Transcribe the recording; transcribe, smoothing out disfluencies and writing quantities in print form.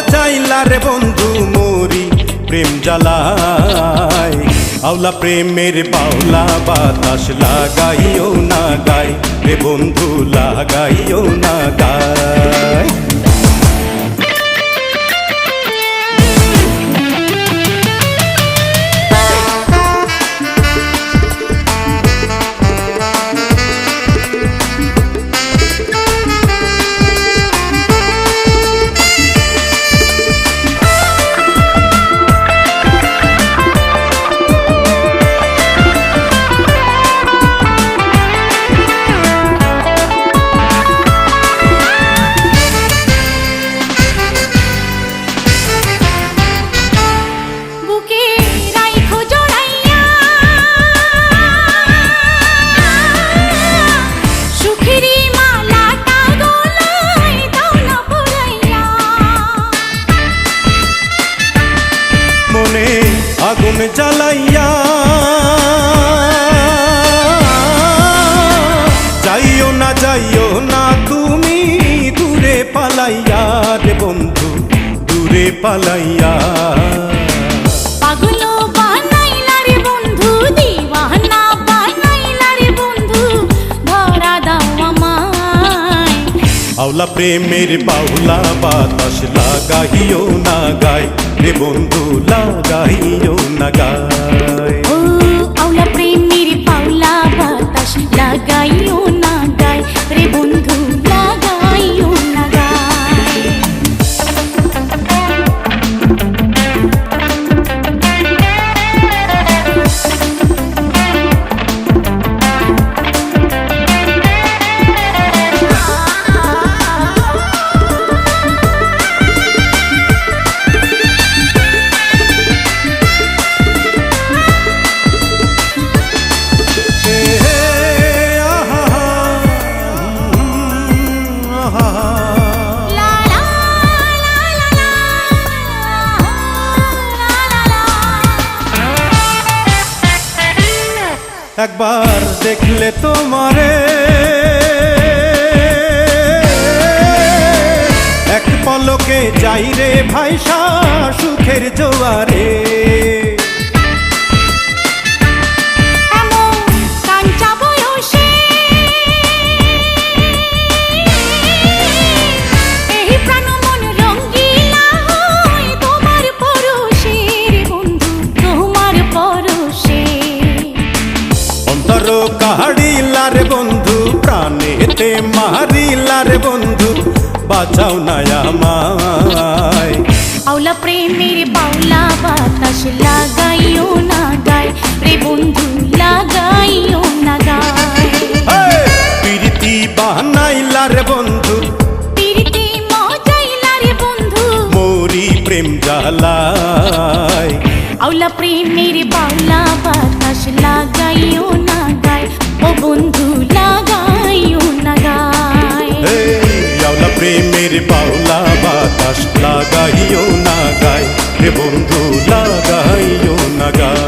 বাঁচাইলা রে বন্ধু মোরি প্রেম জ্বালায়। আওলা প্রেমের বাউলা বাতাস লাগাইও না গায় রে বন্ধু লাগাইও না গায়। আগুন জ্বালাইয়া যাইও না তুমি দূরে পালাইয়া রে বন্ধু দূরে পালাইয়া। পাগল বানাইলা রে বন্ধু দিওয়ানা বানাইলা রে বন্ধু ধরা দাও আমায়। আওলা প্রেমের বাউলা বাতাস লাগাইও না গায় রে বন্ধু লাগাইও না গায়। ও আওলা প্রেমের বাউলা বাতাস লাগাইও না গায় রে বন্ধু লাগাইও না গায়। একবার দেখলে তোমারে এক পলকে যাই রে ভাইসা সুখের জোয়ারে। কাহাড়িলা রে বন্ধু প্রাণেতে মারিলা রে বন্ধু বাঁচাও না আমায়। আওলা প্রেমের বাউলা বাতাস লাগাইও না গায় রে বন্ধু লাগাইও না গায়। প্রীতি বানাইলা রে বন্ধু প্রীতি মজাইলা রে বন্ধু মোরি প্রেম জ্বালায়। আওলা প্রেমের বাউলা বাতাস লাগাইও না গায় ও বন্ধু লাগাইও না গায়। আওলা প্রেমের বাউলা বাতাস লাগাইও না গায় রে বন্ধু লাগাইও না গায়।